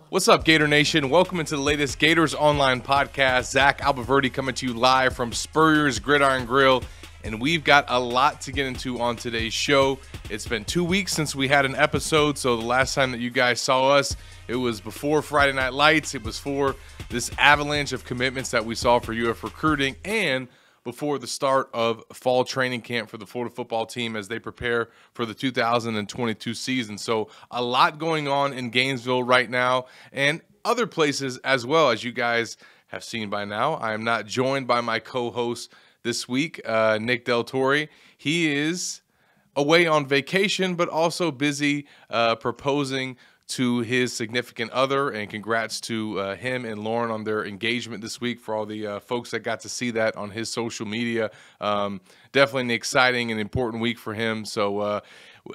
What's up, Gator Nation? Welcome into the latest Gators Online Podcast. Zach Abolverdi coming to you live from Spurrier's Gridiron Grill, and we've got a lot to get into on today's show. It's been 2 weeks since we had an episode, so the last time that you guys saw us, it was before Friday Night Lights. It was for this avalanche of commitments that we saw for UF recruiting, and before the start of fall training camp for the Florida football team as they prepare for the 2022 season. So a lot going on in Gainesville right now and other places as well, as you guys have seen by now. I am not joined by my co-host this week, Nick Del Torre. He is away on vacation, but also busy proposing to his significant other, and congrats to him and Lauren on their engagement this week. For all the folks that got to see that on his social media, definitely an exciting and important week for him. So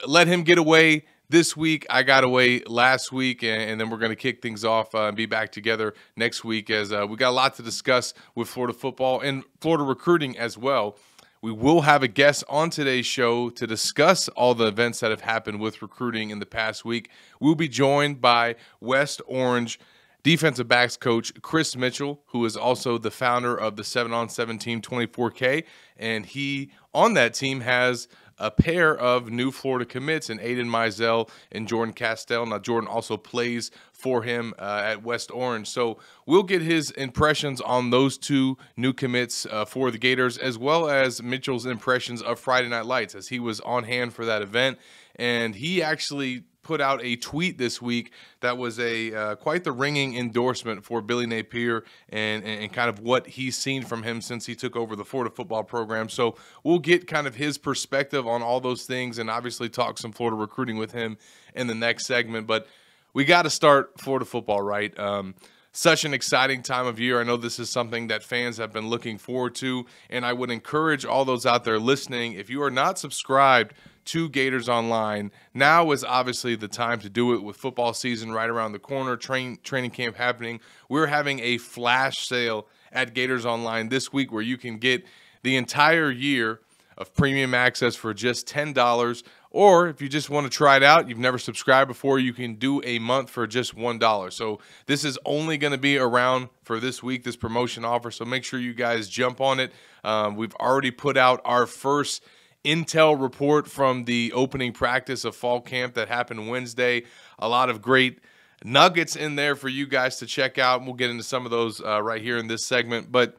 let him get away this week. I got away last week, and then we're going to kick things off and be back together next week, as we got a lot to discuss with Florida football and Florida recruiting as well. We will have a guest on today's show to discuss all the events that have happened with recruiting in the past week. We'll be joined by West Orange defensive backs coach Chris Mitchell, who is also the founder of the 7-on-7 team 24K, and he on that team has a pair of new Florida commits in Aidan Mizell and Jordan Castell. Now, Jordan also plays for him at West Orange. So we'll get his impressions on those two new commits for the Gators, as well as Mitchell's impressions of Friday Night Lights, as he was on hand for that event. And he actually put out a tweet this week that was a quite the ringing endorsement for Billy Napier and kind of what he's seen from him since he took over the Florida football program. So we'll get kind of his perspective on all those things and obviously talk some Florida recruiting with him in the next segment. But we got to start Florida football right. Such an exciting time of year. I know this is something that fans have been looking forward to, and I would encourage all those out there listening, if you are not subscribed to Gators Online, now is obviously the time to do it with football season right around the corner, training camp happening. We're having a flash sale at Gators Online this week where you can get the entire year of premium access for just $10. Or if you just want to try it out, you've never subscribed before, you can do a month for just $1. So this is only going to be around for this week, this promotion offer. So make sure you guys jump on it. We've already put out our first intel report from the opening practice of fall camp that happened Wednesday. A lot of great nuggets in there for you guys to check out. And we'll get into some of those right here in this segment. But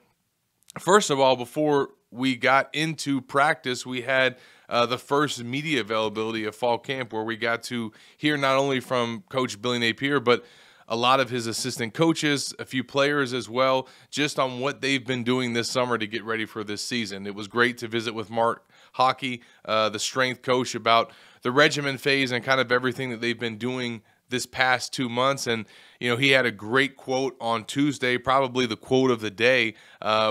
first of all, before we got into practice, we had the first media availability of fall camp, where we got to hear not only from Coach Billy Napier, but a lot of his assistant coaches, a few players as well, just on what they've been doing this summer to get ready for this season. It was great to visit with Mark Hockey, the strength coach, about the regimen phase and kind of everything that they've been doing this past 2 months. And, you know, he had a great quote on Tuesday, probably the quote of the day,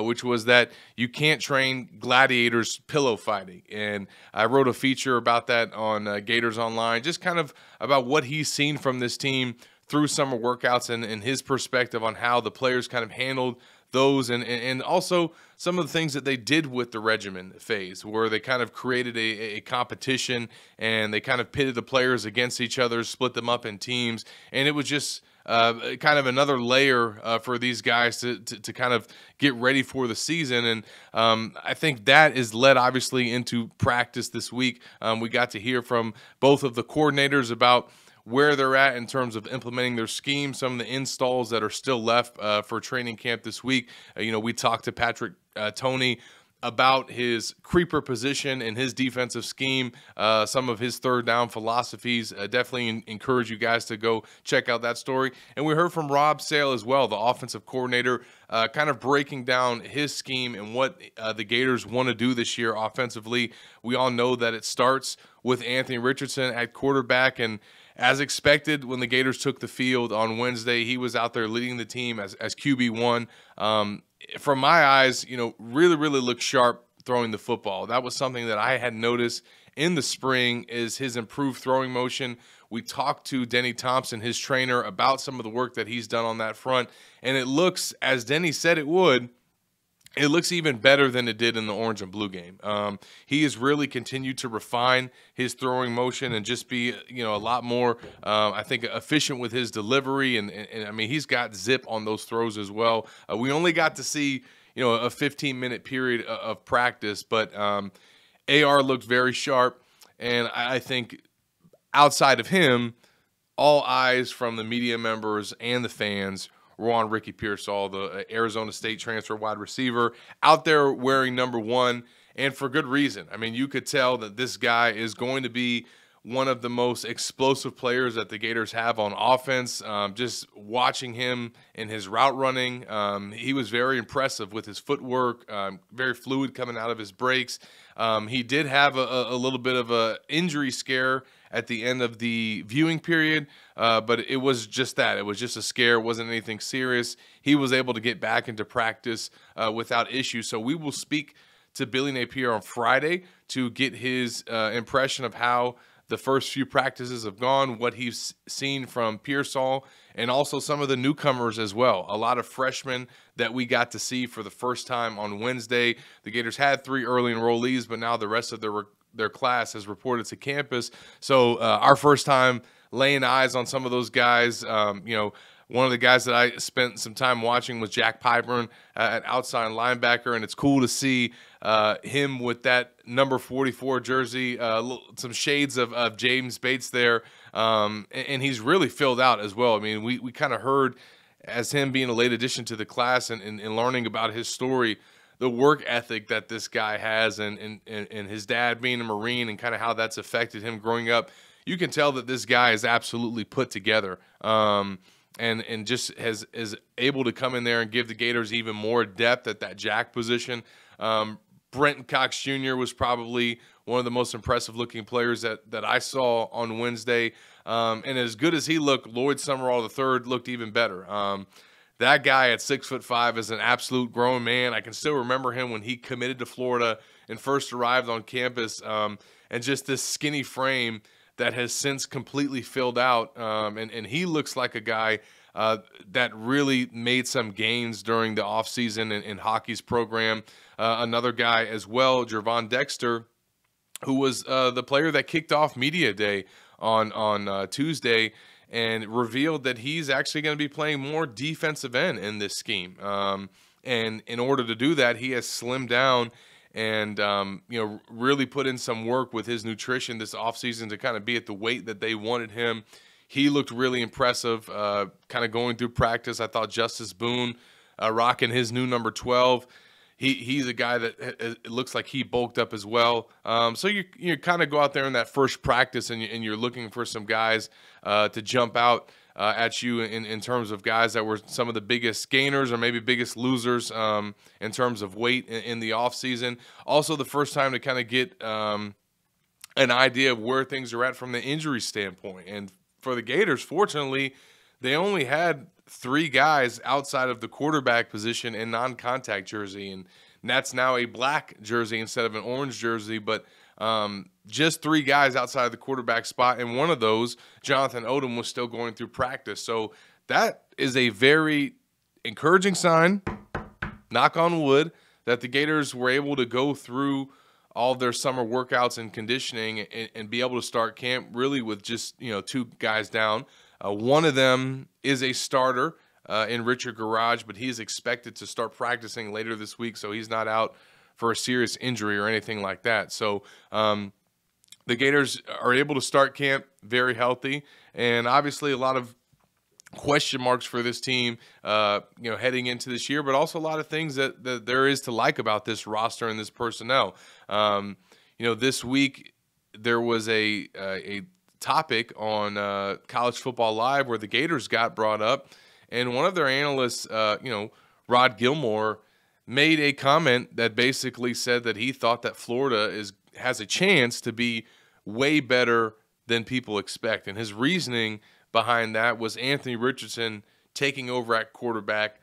which was that you can't train gladiators pillow fighting. And I wrote a feature about that on Gators Online, just kind of about what he's seen from this team through summer workouts and his perspective on how the players kind of handled those, and also some of the things that they did with the regimen phase, where they kind of created a competition and they kind of pitted the players against each other, split them up in teams, and it was just kind of another layer for these guys to kind of get ready for the season. And I think that is led obviously into practice this week. We got to hear from both of the coordinators about where they're at in terms of implementing their scheme, some of the installs that are still left for training camp this week. We talked to Patrick Toney about his creeper position and his defensive scheme, some of his third down philosophies. Definitely encourage you guys to go check out that story. And we heard from Rob Sale as well, the offensive coordinator, kind of breaking down his scheme and what the Gators want to do this year offensively. We all know that it starts with Anthony Richardson at quarterback, and as expected, when the Gators took the field on Wednesday, he was out there leading the team as QB1. From my eyes, really, really looked sharp throwing the football. That was something that I had noticed in the spring, is his improved throwing motion. We talked to Denny Thompson, his trainer, about some of the work that he's done on that front, and it looks, as Denny said it would, it looks even better than it did in the orange and blue game. He has really continued to refine his throwing motion and just be, a lot more, I think, efficient with his delivery. And I mean, he's got zip on those throws as well. We only got to see, a 15-minute period of practice, but AR looked very sharp. And I think outside of him, all eyes from the media members and the fans were on Ricky Pearsall, the Arizona State transfer wide receiver, out there wearing number 1, and for good reason. I mean, you could tell that this guy is going to be one of the most explosive players that the Gators have on offense. Just watching him in his route running, he was very impressive with his footwork, very fluid coming out of his breaks. He did have a little bit of an injury scare at the end of the viewing period, but it was just that. It was just a scare. It wasn't anything serious. He was able to get back into practice without issue. So we will speak to Billy Napier on Friday to get his impression of how the first few practices have gone, what he's seen from Pearsall, and also some of the newcomers as well. A lot of freshmen that we got to see for the first time on Wednesday. The Gators had 3 early enrollees, but now the rest of their class has reported to campus. So our first time laying eyes on some of those guys. One of the guys that I spent some time watching was Jack Pyburn at outside linebacker, and it's cool to see him with that number 44 jersey, some shades of James Bates there, and he's really filled out as well. I mean, we kind of heard, as him being a late addition to the class and learning about his story, the work ethic that this guy has, and his dad being a Marine and kind of how that's affected him growing up. You can tell that this guy is absolutely put together. And just is able to come in there and give the Gators even more depth at that jack position. Brenton Cox Jr. was probably one of the most impressive-looking players that I saw on Wednesday. And as good as he looked, Lloyd Summerall III looked even better. That guy at 6'5" is an absolute grown man. I can still remember him when he committed to Florida and first arrived on campus, and just this skinny frame that has since completely filled out, and he looks like a guy that really made some gains during the offseason in hockey's program. Another guy as well, Jervon Dexter, who was the player that kicked off Media Day on Tuesday and revealed that he's actually going to be playing more defensive end in this scheme. And in order to do that, he has slimmed down and really put in some work with his nutrition this offseason to kind of be at the weight that they wanted him. He looked really impressive kind of going through practice. I thought Justice Boone rocking his new number 12. He's a guy that it looks like he bulked up as well. So you kind of go out there in that first practice and you're looking for some guys to jump out at you in terms of guys that were some of the biggest gainers or maybe biggest losers in terms of weight in the offseason. Also the first time to kind of get an idea of where things are at from the injury standpoint. And for the Gators, fortunately, they only had 3 guys outside of the quarterback position in non-contact jersey, and that's now a black jersey instead of an orange jersey, but just 3 guys outside of the quarterback spot, and one of those, Jonathan Odom, was still going through practice. So that is a very encouraging sign, knock on wood, that the Gators were able to go through all their summer workouts and conditioning and be able to start camp really with just 2 guys down. One of them is a starter in Richard Garage, but he's expected to start practicing later this week, so he's not out for a serious injury or anything like that. So the Gators are able to start camp very healthy, and obviously a lot of question marks for this team, heading into this year, but also a lot of things that there is to like about this roster and this personnel. This week there was a topic on College Football Live where the Gators got brought up, and one of their analysts, Rod Gilmore, made a comment that basically said that he thought that Florida has a chance to be way better than people expect, and his reasoning behind that was Anthony Richardson taking over at quarterback,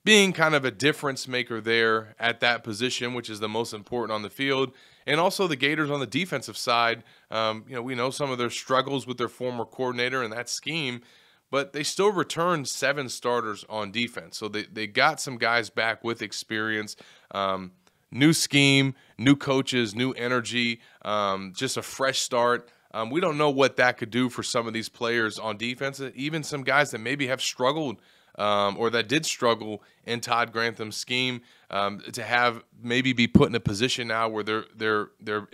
being kind of a difference maker there at that position, which is the most important on the field. And also the Gators on the defensive side, we know some of their struggles with their former coordinator and that scheme, but they still returned 7 starters on defense. So they got some guys back with experience, new scheme, new coaches, new energy, just a fresh start. We don't know what that could do for some of these players on defense, even some guys that maybe have struggled or that did struggle in Todd Grantham's scheme, to have maybe be put in a position now where they're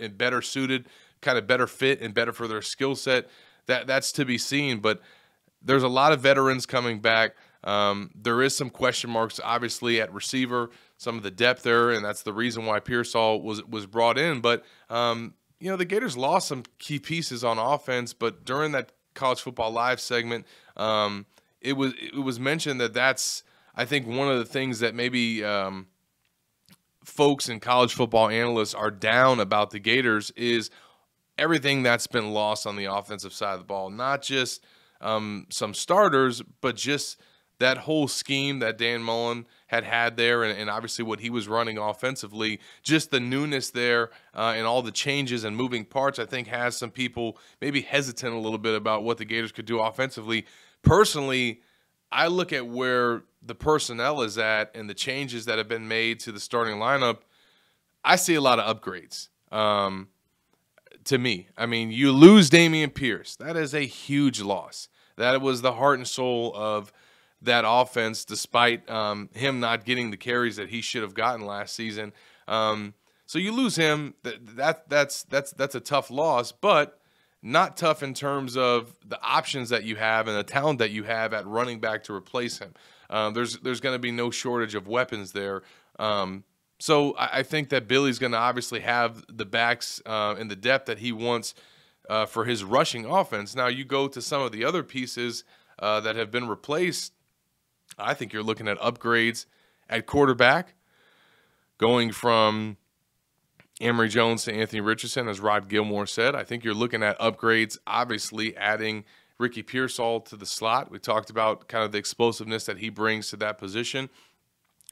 better suited, kind of better fit and better for their skill set. That's to be seen, but there's a lot of veterans coming back. There is some question marks, obviously, at receiver, some of the depth there, and that's the reason why Pearsall was brought in. But the Gators lost some key pieces on offense, but during that College Football Live segment, it was mentioned that's, I think, one of the things that maybe folks and college football analysts are down about the Gators is everything that's been lost on the offensive side of the ball. Not just some starters, but just that whole scheme that Dan Mullen had there, and obviously what he was running offensively, just the newness there and all the changes and moving parts, I think has some people maybe hesitant a little bit about what the Gators could do offensively. Personally, I look at where the personnel is at and the changes that have been made to the starting lineup. I see a lot of upgrades. To me, I mean, you lose Dameon Pierce. That is a huge loss. That was the heart and soul of that offense, despite him not getting the carries that he should have gotten last season. So you lose him. That's a tough loss, but not tough in terms of the options that you have and the talent that you have at running back to replace him. There's going to be no shortage of weapons there. So I think that Billy's going to obviously have the backs and the depth that he wants for his rushing offense. Now you go to some of the other pieces that have been replaced. I think you're looking at upgrades at quarterback, going from Emory Jones to Anthony Richardson, as Rod Gilmore said. I think you're looking at upgrades, obviously adding Ricky Pearsall to the slot. We talked about kind of the explosiveness that he brings to that position.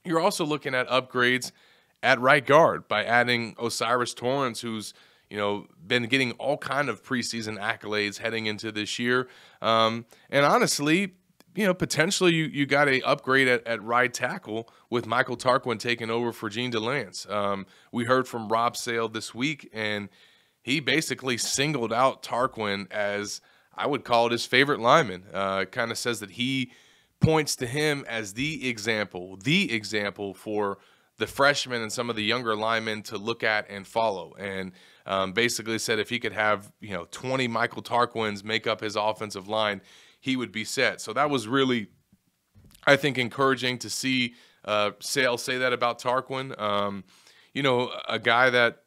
You're also looking at upgrades at right guard by adding Osiris Torrance, who's been getting all kind of preseason accolades heading into this year. And honestly, potentially you got a upgrade at right tackle with Michael Tarquin taking over for Gene DeLance. We heard from Rob Sale this week, and he basically singled out Tarquin as, I would call it, his favorite lineman. Kind of says that he points to him as the example for the freshmen and some of the younger linemen to look at and follow. And basically said if he could have 20 Michael Tarquins make up his offensive line, he would be set. So that was really, I think, encouraging to see Sale say that about Tarquin. A guy that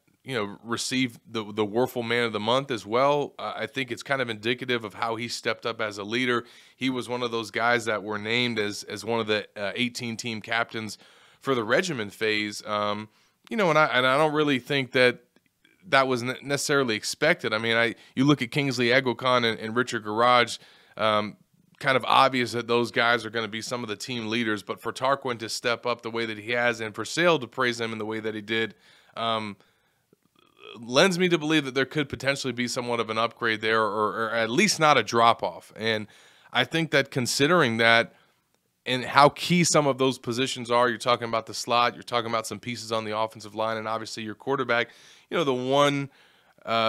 received the Werfel Man of the Month as well. I think it's kind of indicative of how he stepped up as a leader. He was one of those guys that were named as one of the 18 team captains for the regiment phase. And I don't really think that was necessarily expected. I mean, you look at Kingsley Egokon and Richard Garage. Kind of obvious that those guys are going to be some of the team leaders, but for Tarquin to step up the way that he has and for Sale to praise him in the way that he did lends me to believe that there could potentially be somewhat of an upgrade there, or at least not a drop-off. And I think that considering that and how key some of those positions are, you're talking about the slot, you're talking about some pieces on the offensive line, and obviously your quarterback, the one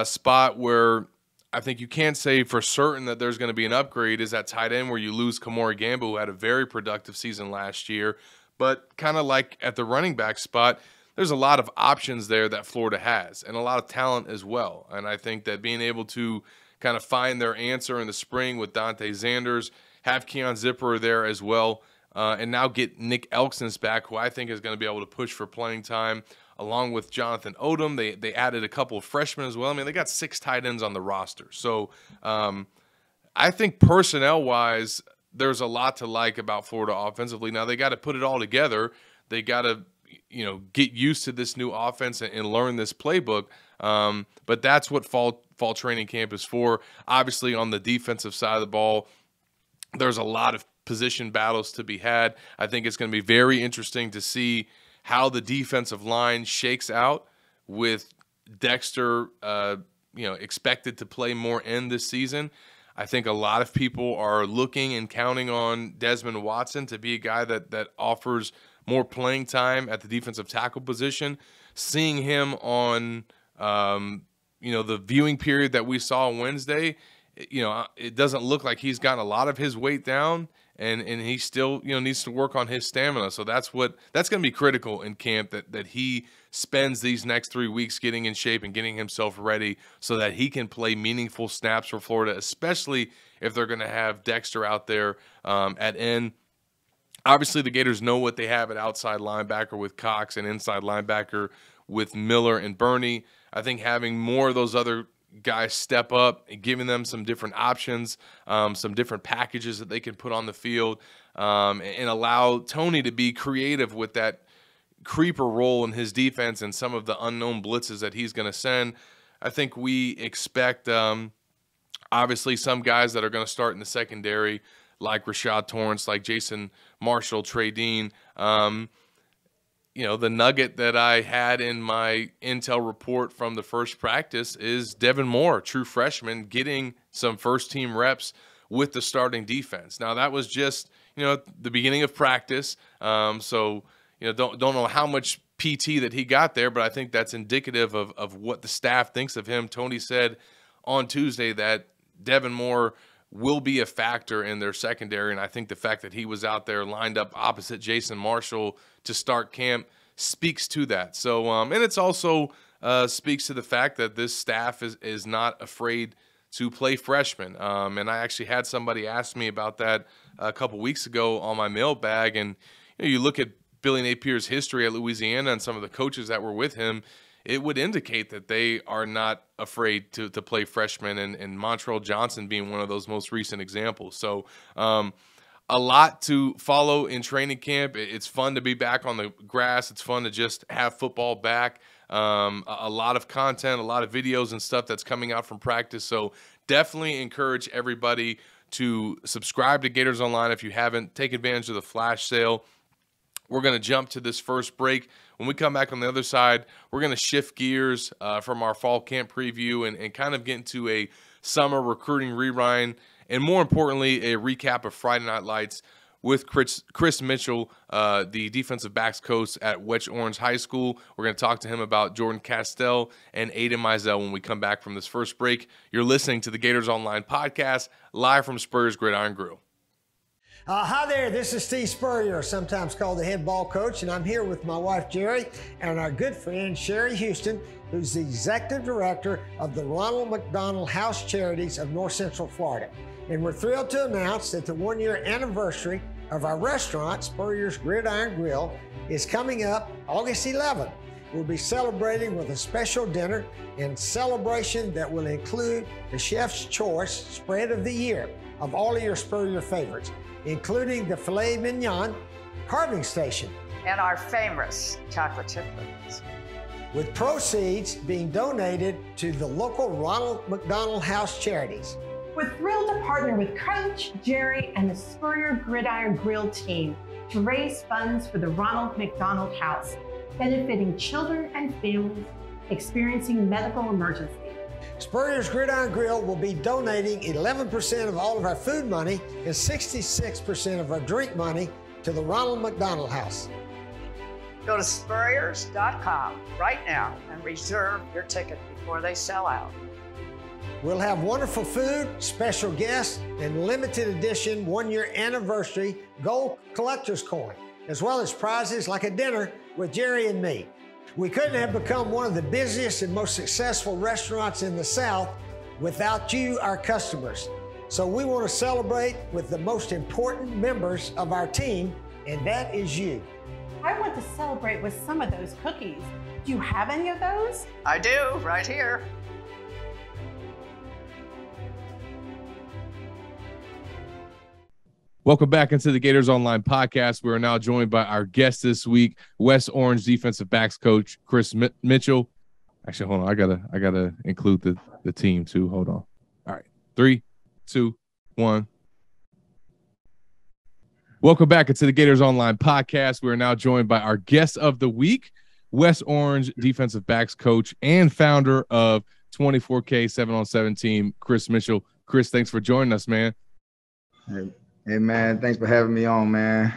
spot where I think you can't say for certain that there's going to be an upgrade is at tight end, where you lose Kamori Gambo, who had a very productive season last year. But kind of like at the running back spot, there's a lot of options there that Florida has and a lot of talent as well. And I think that being able to kind of find their answer in the spring with Dante Zanders, have Keon Zipper there as well, and now get Nick Elksnis back, who I think is going to be able to push for playing time, along with Jonathan Odom. They added a couple of freshmen as well. I mean, they got 6 tight ends on the roster. So I think personnel-wise, there's a lot to like about Florida offensively. Now, they got to put it all together. They got to, get used to this new offense and learn this playbook. But that's what fall training camp is for. Obviously, on the defensive side of the ball, there's a lot of position battles to be had. I think it's going to be very interesting to see how the defensive line shakes out with Dexter, expected to play more end this season. I think a lot of people are looking and counting on Desmond Watson to be a guy that offers more playing time at the defensive tackle position. Seeing him on, the viewing period that we saw on Wednesday, it doesn't look like he's gotten a lot of his weight down, and he still, needs to work on his stamina. So that's going to be critical in camp, that he spends these next 3 weeks getting in shape and getting himself ready so that he can play meaningful snaps for Florida, especially if they're going to have Dexter out there at end. Obviously, the Gators know what they have at outside linebacker with Cox and inside linebacker with Miller and Burney. I think having more of those other guys step up and giving them some different options, some different packages that they can put on the field, and allow Tony to be creative with that creeper role in his defense and some of the unknown blitzes that he's going to send. I think we expect, obviously, some guys that are going to start in the secondary, like Rashad Torrance, like Jason Marshall, Trey Dean. The nugget that I had in my intel report from the first practice is Devin Moore, true freshman, getting some first-team reps with the starting defense. Now, that was just, the beginning of practice, so don't know how much PT that he got there, but I think that's indicative of what the staff thinks of him. Tony said on Tuesday that Devin Moore will be a factor in their secondary, and I think the fact that he was out there lined up opposite Jason Marshall to start camp speaks to that. So, and it's also speaks to the fact that this staff is not afraid to play freshmen. And I actually had somebody ask me about that a couple weeks ago on my mailbag, and you look at Billy Napier's history at Louisiana and some of the coaches that were with him, it would indicate that they are not afraid to play freshmen, and Montrell Johnson being one of those most recent examples. So a lot to follow in training camp. It's fun to be back on the grass. It's fun to just have football back. A lot of content, a lot of videos and stuff that's coming out from practice. So definitely encourage everybody to subscribe to Gators Online if you haven't. Take advantage of the flash sale. We're going to jump to this first break. When we come back on the other side, we're going to shift gears from our fall camp preview and kind of get into a summer recruiting rewind, and more importantly, a recap of Friday Night Lights with Chris Mitchell, the defensive backs coach at West Orange High School. We're going to talk to him about Jordan Castell and Aidan Mizell when we come back from this first break. You're listening to the Gators Online Podcast, live from Spurrier's Gridiron Grill. Hi there, this is Steve Spurrier, sometimes called the head ball coach, and I'm here with my wife Jerry and our good friend Sherry Houston, who's the executive director of the Ronald McDonald House Charities of North Central Florida. And we're thrilled to announce that the one-year anniversary of our restaurant, Spurrier's Gridiron Grill, is coming up August 11th. We'll be celebrating with a special dinner and celebration that will include the Chef's Choice Spread of the Year of all of your Spurrier favorites, including the filet mignon, carving station, and our famous chocolate chip cookies, with proceeds being donated to the local Ronald McDonald House Charities. We're thrilled to partner with Coach, Jerry, and the Spurrier Gridiron Grill team to raise funds for the Ronald McDonald House, benefiting children and families experiencing medical emergencies. Spurrier's Gridiron Grill will be donating 11% of all of our food money and 66% of our drink money to the Ronald McDonald House. Go to spurriers.com right now and reserve your ticket before they sell out. We'll have wonderful food, special guests, and limited edition one-year anniversary gold collector's coin, as well as prizes like a dinner with Jerry and me. We couldn't have become one of the busiest and most successful restaurants in the South without you, our customers. So we want to celebrate with the most important members of our team, and that is you. I want to celebrate with some of those cookies. Do you have any of those? I do, right here. Welcome back into the Gators Online Podcast. We are now joined by our guest this week, West Orange defensive backs coach Chris Mitchell. Actually, hold on. I gotta include the team too. Hold on. All right, 3, 2, 1. Welcome back into the Gators Online Podcast. We are now joined by our guest of the week, West Orange defensive backs coach and founder of 24K 7-on-7 team, Chris Mitchell. Chris, thanks for joining us, man. Hey, man, thanks for having me on, man.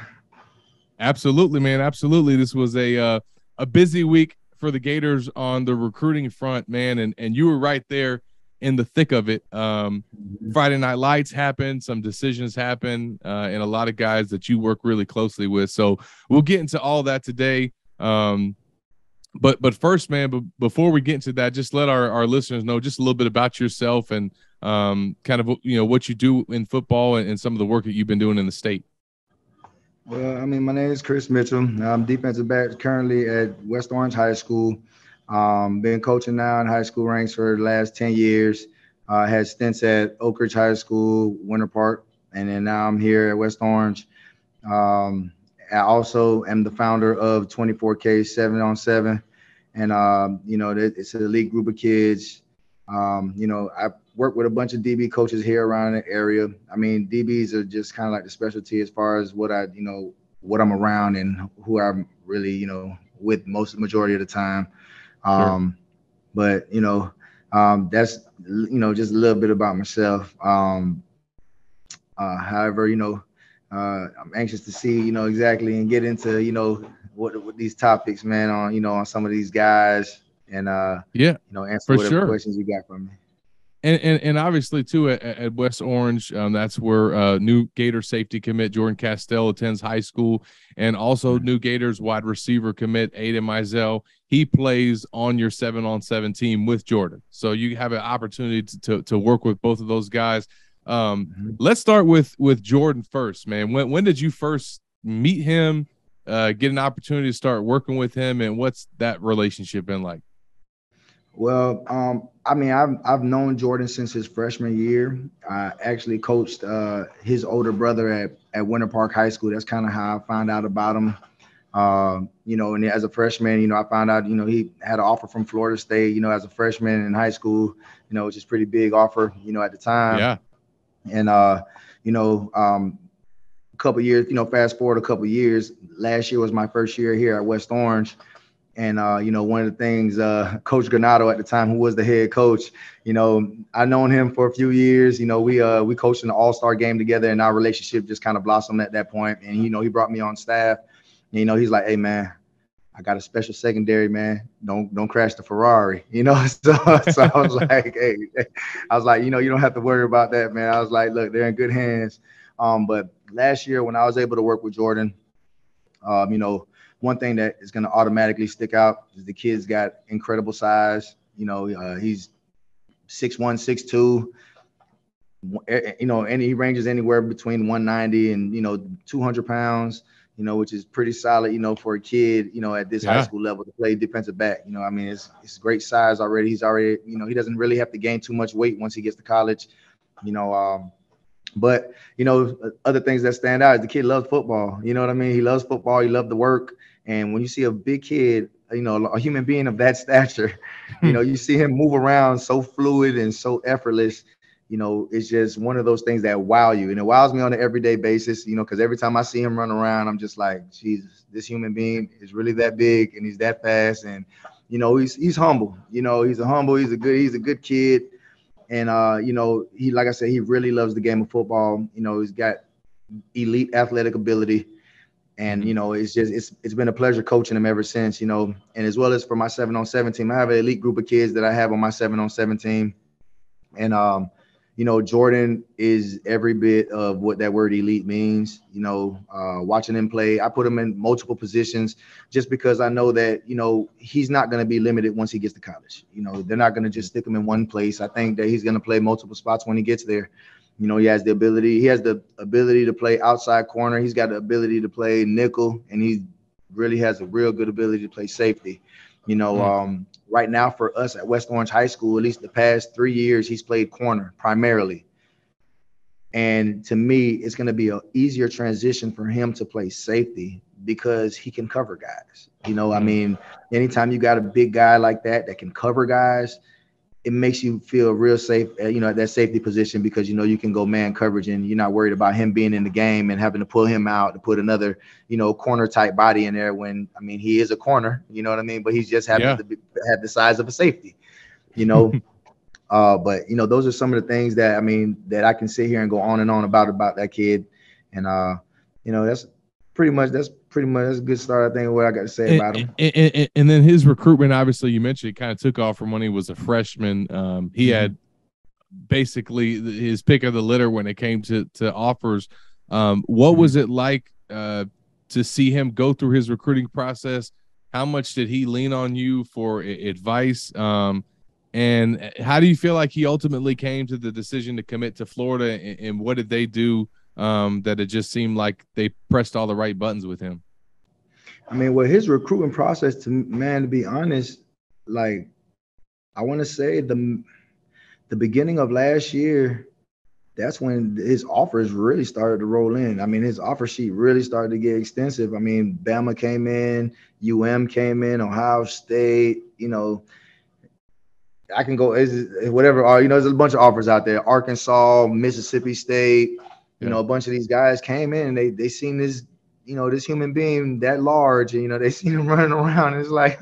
Absolutely, man. Absolutely. This was a busy week for the Gators on the recruiting front, man. And you were right there in the thick of it. Friday Night Lights happened, some decisions happened, and a lot of guys that you work really closely with. So we'll get into all that today. But first, man, before we get into that, just let our listeners know just a little bit about yourself and kind of, what you do in football and some of the work that you've been doing in the state. Well, I mean, my name is Chris Mitchell. I'm defensive back currently at West Orange High School. Been coaching now in high school ranks for the last 10 years. Had stints at Oak Ridge High School, Winter Park, and then now I'm here at West Orange. I also am the founder of 24K 7-on-7, and it's an elite group of kids. I work with a bunch of DB coaches here around the area. I mean, DBs are just kind of like the specialty as far as what I'm around and who I'm really, with most of the majority of the time. Sure. But that's just a little bit about myself. However, I'm anxious to see exactly and get into what these topics, man, on some of these guys and answer whatever questions you got from me. And obviously too at West Orange, that's where new Gator safety commit Jordan Castell attends high school, and also new Gators wide receiver commit Aidan Mizell. He plays on your 7-on-7 team with Jordan, so you have an opportunity to work with both of those guys. Let's start with Jordan first, man. When did you first meet him, get an opportunity to start working with him, and what's that relationship been like? Well, I mean, I've known Jordan since his freshman year. I actually coached his older brother at Winter Park High School. That's kind of how I found out about him. And as a freshman, I found out, he had an offer from Florida State, as a freshman in high school, which is a pretty big offer, at the time. Yeah. And, a couple years, fast forward a couple years, last year was my first year here at West Orange. And, one of the things, Coach Granado at the time, who was the head coach, I known him for a few years. We coached in the All-Star game together, and our relationship just kind of blossomed at that point. And, he brought me on staff. And, he's like, hey, man, I got a special secondary, man. Don't crash the Ferrari, So I was like, hey, you don't have to worry about that, man. I was like, look, they're in good hands. But last year when I was able to work with Jordan, one thing that is going to automatically stick out is the kid's got incredible size. He's 6'1", 6'2", and he ranges anywhere between 190 and, 200 pounds, which is pretty solid, for a kid, at this high school level to play defensive back. It's great size already. He's already, he doesn't really have to gain too much weight once he gets to college, But, other things that stand out is the kid loves football. You know what I mean? He loves football. He loves the work. And when you see a big kid, a human being of that stature, you see him move around so fluid and so effortless, it's just one of those things that wow you. And it wows me on an everyday basis, because every time I see him run around, I'm just like, Jesus, this human being is really that big and he's that fast. And, he's humble. He's a good kid. And, he, like I said, he really loves the game of football. He's got elite athletic ability. And, it's been a pleasure coaching him ever since, and as well as for my 7-on-7 team, I have an elite group of kids that I have on my 7-on-7 team. And, Jordan is every bit of what that word elite means, watching him play. I put him in multiple positions just because I know that, he's not going to be limited once he gets to college. They're not going to just stick him in one place. I think that he's going to play multiple spots when he gets there. He has the ability to play outside corner. He's got the ability to play nickel, and he really has a real good ability to play safety. Right now for us at West Orange High School, at least the past 3 years, he's played corner primarily. And to me, it's going to be an easier transition for him to play safety because he can cover guys. I mean, anytime you got a big guy like that can cover guys, it makes you feel real safe, at that safety position because, you can go man coverage and you're not worried about him being in the game and having to pull him out to put another, corner type body in there when, I mean, he is a corner, you know what I mean? But he's just happens to have the size of a safety, But those are some of the things that that I can sit here and go on and on about that kid. And that's pretty much that's a good start. I think what I got to say about him. And then his recruitment, obviously, you mentioned it kind of took off from when he was a freshman. He had basically his pick of the litter when it came to offers. What was it like to see him go through his recruiting process? How much did he lean on you for advice? And how do you feel like he ultimately came to the decision to commit to Florida? And what did they do that it just seemed like they pressed all the right buttons with him? Well, his recruitment process, to be honest, like I want to say the beginning of last year, that's when his offers really started to roll in. His offer sheet really started to get extensive. Bama came in, came in, Ohio State, I can go whatever. There's a bunch of offers out there. Arkansas, Mississippi State, a bunch of these guys came in and they seen this, this human being that large, and they seen him running around. It's like,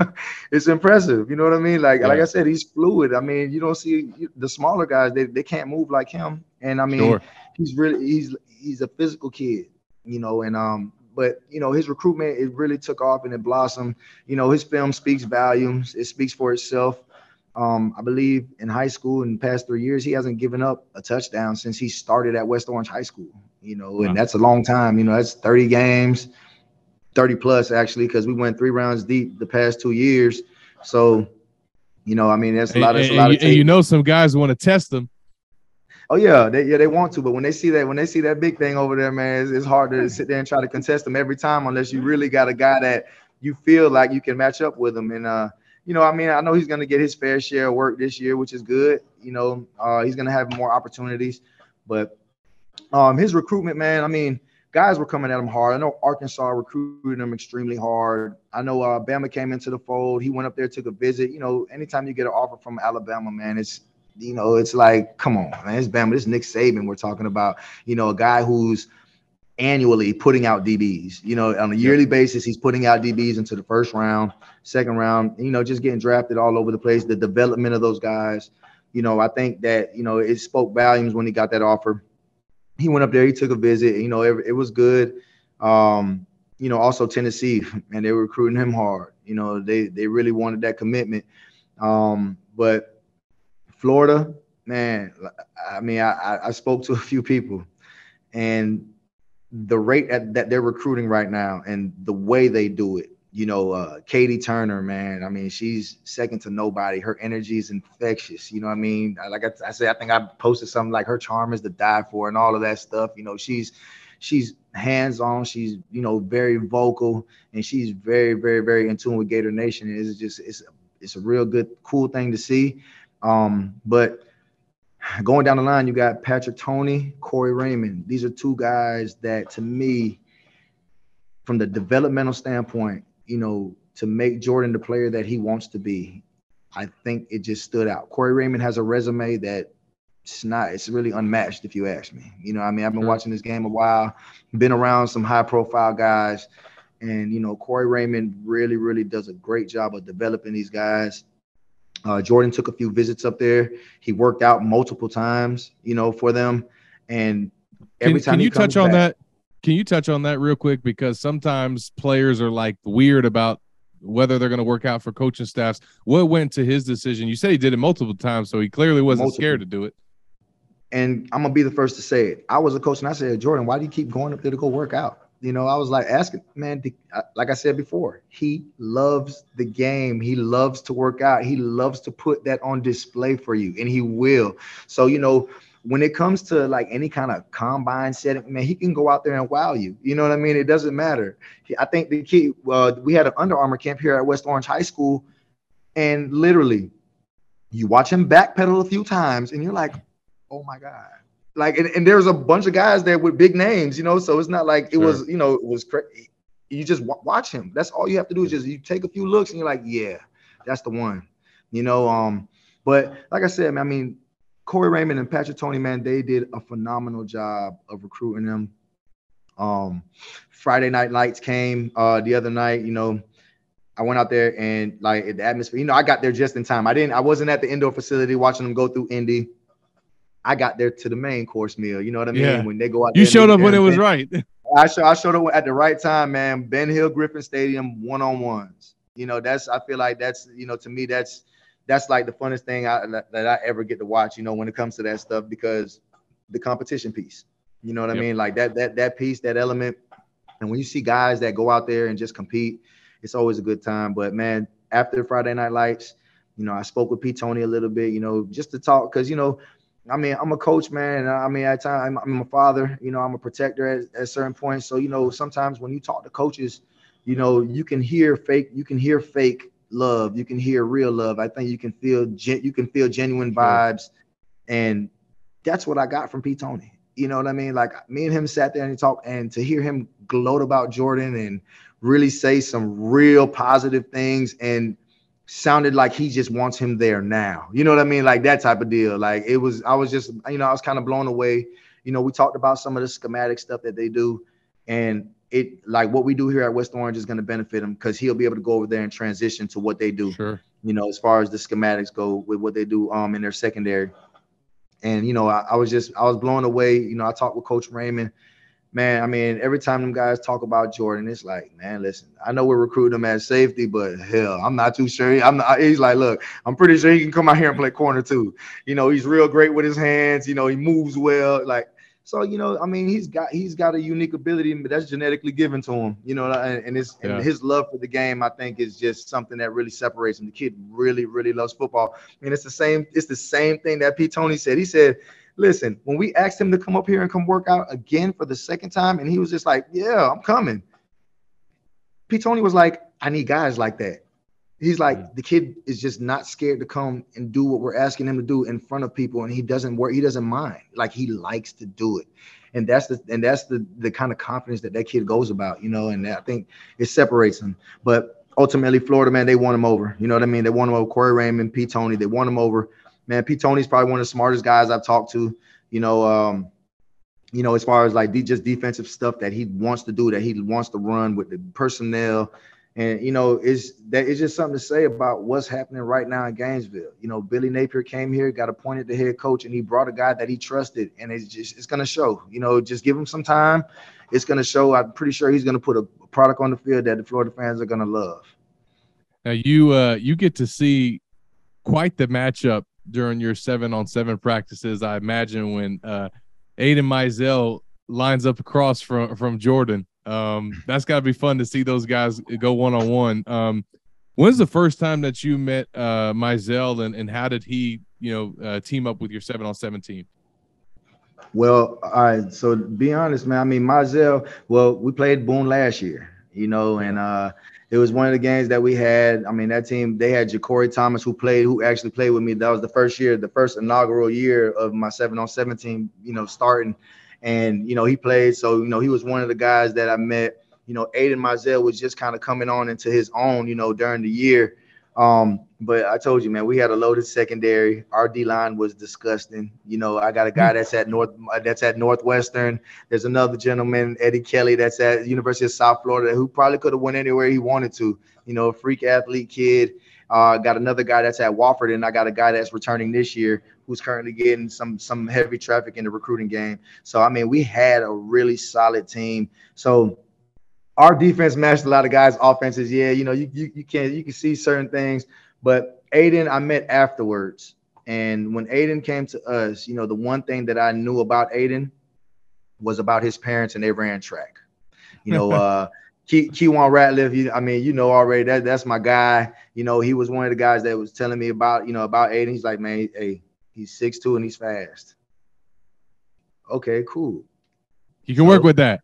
it's impressive. You know what I mean? Like I said, he's fluid. You don't see the smaller guys, they can't move like him. And he's a physical kid, but his recruitment, it really took off and it blossomed. His film speaks volumes. It speaks for itself. I believe in high school in the past 3 years, he hasn't given up a touchdown since he started at West Orange High School, and that's a long time. That's 30 games, 30 plus actually, because we went 3 rounds deep the past 2 years. So, that's a lot of and some guys want to test them. Oh yeah, they want to, but when they see that big thing over there, man, it's hard to sit there and try to contest them every time unless you really got a guy that you feel like you can match up with him. And I know he's going to get his fair share of work this year, which is good. He's going to have more opportunities. But his recruitment, man, guys were coming at him hard. I know Arkansas recruited him extremely hard. I know Bama came into the fold. He went up there, took a visit. Anytime you get an offer from Alabama, man, it's like, come on, man, it's Bama. This is Nick Saban we're talking about. A guy who's annually putting out DBs, on a yearly basis. He's putting out DBs into the first round, second round, just getting drafted all over the place. The development of those guys, I think that, it spoke volumes when he got that offer. He went up there, he took a visit, it was good. Also Tennessee, and they were recruiting him hard. They really wanted that commitment. But Florida, man, I spoke to a few people, and the rate that they're recruiting right now and the way they do it, Katie Turner, man, she's second to nobody. Her energy is infectious. Like I said, I think I posted something like her charm is to die for and all of that stuff. She's hands-on. She's, very vocal, and she's very, very, very in tune with Gator Nation. It's a real good, cool thing to see. But going down the line, you got Patrick Toney, Corey Raymond. These are 2 guys that, to me, from the developmental standpoint, to make Jordan the player that he wants to be, I think it just stood out. Corey Raymond has a resume that it's really unmatched, if you ask me. I've been watching this game a while, been around some high-profile guys, and, Corey Raymond really, really does a great job of developing these guys. Jordan took a few visits up there. He worked out multiple times, for them. And every time can you touch on that? Can you touch on that real quick? Because sometimes players are like weird about whether they're going to work out for coaching staffs. What went to his decision? You said he did it multiple times, so he clearly wasn't scared to do it. And I'm going to be the first to say it. I was a coach, and I said, Jordan, why do you keep going up there to go work out? I was like asking, man, like I said before, he loves the game. He loves to work out. He loves to put that on display for you, and he will. So, when it comes to like any kind of combine setting, man, he can go out there and wow you. You know what I mean? It doesn't matter. I think the kid, we had an Under Armour camp here at West Orange High School, and literally you watch him backpedal a few times, and you're like, oh my God. Like, and there's a bunch of guys there with big names, so it's not like it was, it was crazy. You just watch him. That's all you have to do is just you take a few looks and you're like, yeah, that's the one, But like I said, Corey Raymond and Patrick Toney, man, they did a phenomenal job of recruiting them. Friday Night Lights came the other night. I went out there and like the atmosphere, I got there just in time. I wasn't at the indoor facility watching them go through Indy. I got there to the main course meal. You know what I mean? Yeah. When they go out You there, showed up when it was right. I showed up at the right time, man. Ben Hill Griffin Stadium, one-on-ones. I feel like that's, to me, that's like the funnest thing that I ever get to watch, when it comes to that stuff, because the competition piece, you know what I mean? Like that piece, that element. And when you see guys that go out there and just compete, it's always a good time. But man, after Friday Night Lights, I spoke with Pete Tony a little bit, just to talk, because, I'm a coach, man. At times I'm a father, I'm a protector at certain points. So, sometimes when you talk to coaches, you can hear fake love. You can hear real love. I think you can feel genuine vibes. And that's what I got from Pete Tony. You know what I mean? Like, me and him sat there and talked, and to hear him gloat about Jordan and really say some real positive things, and sounded like he just wants him there now. You know what I mean? Like that type of deal. Like I was kind of blown away. We talked about some of the schematic stuff that they do, and it, like, what we do here at West Orange is going to benefit him, because he'll be able to go over there and transition to what they do. Sure. As far as the schematics go with what they do in their secondary. And, I was blown away. I talked with Coach Raymond. Man, every time them guys talk about Jordan, it's like, man, listen, I know we're recruiting him as safety, but hell, I'm not too sure. He's like, look, I'm pretty sure he can come out here and play corner too. He's real great with his hands. He moves well. Like, so, he's got a unique ability, but that's genetically given to him, and his love for the game, I think, is just something that really separates him. The kid really, really loves football. It's the same thing that Pete Tony said. He said, listen, when we asked him to come up here and come work out again for the second time, and he was just like, yeah, I'm coming. Pete Tony was like, I need guys like that. He's like, the kid is just not scared to come and do what we're asking him to do in front of people, and he doesn't mind. Like, he likes to do it. And that's the kind of confidence that kid goes about, and I think it separates him. But ultimately, Florida, man, they won him over. You know what I mean? They won him over. Corey Raymond, Pete Tony, they won him over. Man, Pete Tony's probably one of the smartest guys I've talked to, as far as like just defensive stuff that he wants to do, that he wants to run with the personnel. And, it's just something to say about what's happening right now in Gainesville. Billy Napier came here, got appointed the head coach, and he brought a guy that he trusted. And it's going to show, just give him some time. It's going to show. I'm pretty sure he's going to put a product on the field that the Florida fans are going to love. Now, you get to see quite the matchup during your 7-on-7 practices, I imagine, when Aidan Mizell lines up across from Jordan. That's got to be fun to see those guys go one-on-one. When's the first time that you met Mizell, and how did he, team up with your 7-on-7 team? Well, all right. So to be honest, man, Mizell, well, we played Boone last year, and it was one of the games that we had. That team, they had Ja'Cory Thomas, who actually played with me. That was the first inaugural year of my 7-on-7 team, starting. And, he played. So, he was one of the guys that I met. Aidan Mizell was just kind of coming on into his own, during the year. But I told you, man, we had a loaded secondary. Our D-line was disgusting. I got a guy that's at Northwestern. There's another gentleman, Eddie Kelly, that's at University of South Florida, who probably could have went anywhere he wanted to. A freak athlete kid. Got another guy that's at Wofford, and I got a guy that's returning this year who's currently getting some heavy traffic in the recruiting game. So, we had a really solid team. So our defense matched a lot of guys' offenses. Yeah, you can see certain things. But Aidan, I met afterwards. And when Aidan came to us, the one thing that I knew about Aidan was about his parents, and they ran track. Keywan Ratliff, already that's my guy. He was one of the guys that was telling me about Aidan. He's like, man, hey, he's 6'2" and he's fast. Okay, cool. You can work with that.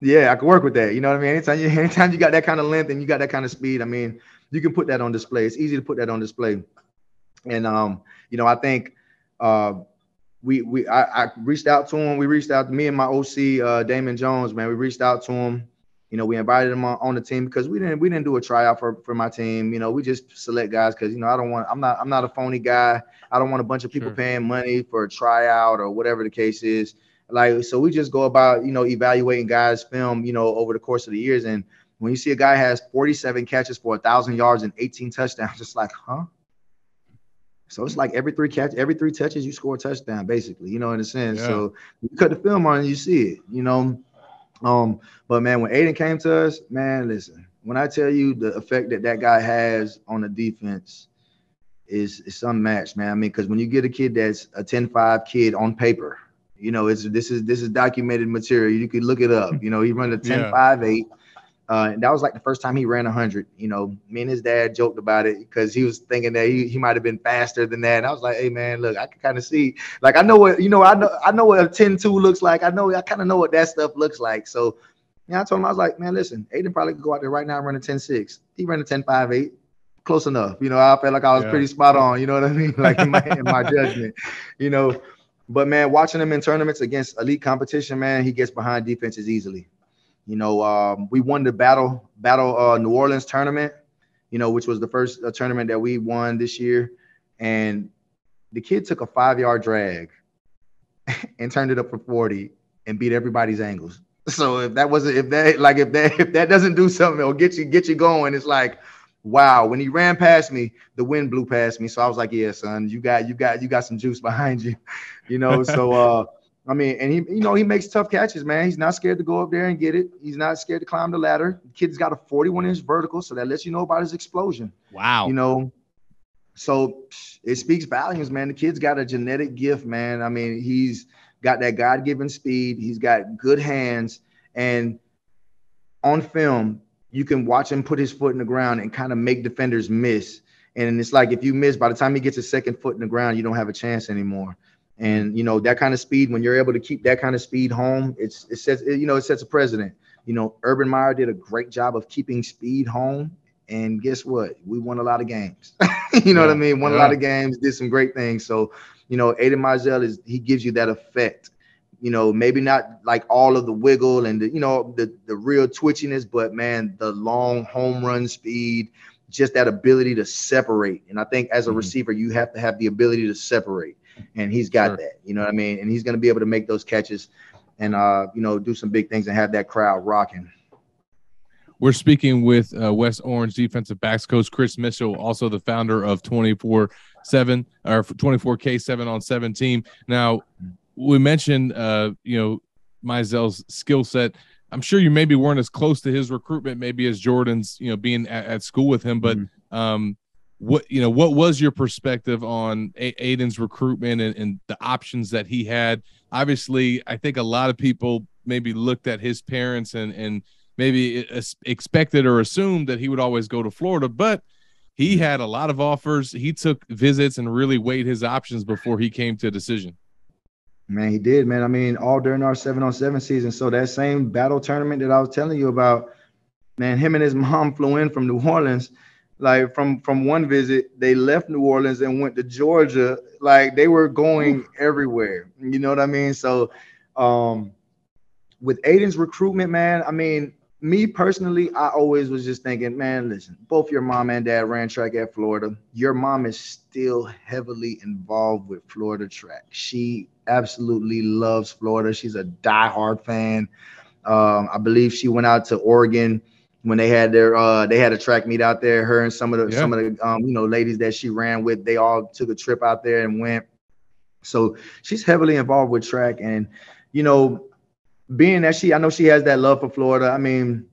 Yeah, I can work with that. You know what I mean? Anytime you got that kind of length and you got that kind of speed, you can put that on display. It's easy to put that on display. And I think I reached out to him. We reached out to me and my OC, Damon Jones, man. We reached out to him. We invited him on the team because we didn't do a tryout for my team. We just select guys because I'm not a phony guy. I don't want a bunch of people paying money for a tryout or whatever the case is. So we just go about evaluating guys' film over the course of the years. And When you see a guy has 47 catches for 1,000 yards and 18 touchdowns, it's like, huh? So it's like every three touches, you score a touchdown, basically, in a sense. Yeah. So you cut the film on and you see it, But man, when Aidan came to us, man, listen, when I tell you the effect that guy has on the defense is unmatched, man. I mean, because when you get a kid that's a 10-5 kid on paper, this is documented material. You could look it up. He run a 10-5-8. And that was like the first time he ran 100. Me and his dad joked about it because he was thinking that he might have been faster than that. And I was like, hey man, look, I can kind of see, like, I know what, I know what a 10-2 looks like. I kind of know what that stuff looks like. So I told him, I was like, man, listen, Aidan probably could go out there right now and run a 10-6. He ran a 10-5-8. Close enough. I felt like I was pretty spot on. You know what I mean? Like in my judgment, But man, watching him in tournaments against elite competition, man, he gets behind defenses easily. We won the Battle New Orleans tournament, which was the first tournament that we won this year. And the kid took a 5-yard drag and turned it up for 40 and beat everybody's angles. So if that doesn't do something or get you going, it's like, wow. When he ran past me, the wind blew past me. So I was like, yeah, son, you got some juice behind you, So I mean, and he makes tough catches, man. He's not scared to go up there and get it. He's not scared to climb the ladder. The kid's got a 41-inch vertical, so that lets you know about his explosion. Wow. So it speaks volumes, man. The kid's got a genetic gift, man. I mean, he's got that God-given speed. He's got good hands. And on film, you can watch him put his foot in the ground and kind of make defenders miss. And it's like if you miss, by the time he gets his second foot in the ground, you don't have a chance anymore. And, that kind of speed, when you're able to keep that kind of speed home, it sets a precedent. Urban Meyer did a great job of keeping speed home. And guess what? We won a lot of games. What I mean? Won a lot of games, did some great things. So, Aidan Mizell he gives you that effect. Maybe not like all of the wiggle and the real twitchiness, but man, the long home run speed, just that ability to separate. And I think as a receiver, you have to have the ability to separate. And he's got that, what I mean? And he's going to be able to make those catches and, do some big things and have that crowd rocking. We're speaking with West Orange defensive backs coach Chris Mitchell, also the founder of 24/7 or 24K7 on 7 team. Now, we mentioned, Mizell's skill set. I'm sure you maybe weren't as close to his recruitment, maybe as Jordan's, being at school with him, but what was your perspective on Aidan's recruitment and the options that he had? Obviously, I think a lot of people maybe looked at his parents and maybe expected or assumed that he would always go to Florida, but he had a lot of offers. He took visits and really weighed his options before he came to a decision. Man, he did, man. I mean, all during our 7-on-7 season. So that same battle tournament that I was telling you about, man, him and his mom flew in from New Orleans. Like from one visit, they left New Orleans and went to Georgia. Like they were going everywhere. You know what I mean? So with Aidan's recruitment, man, I mean, me personally, I always was just thinking, man, listen, both your mom and dad ran track at Florida. Your mom is still heavily involved with Florida track. She absolutely loves Florida. She's a diehard fan. I believe she went out to Oregon when they had a track meet out there. Her and some of the ladies that she ran with, they all took a trip out there and went. So she's heavily involved with track. And, being that I know she has that love for Florida. I mean,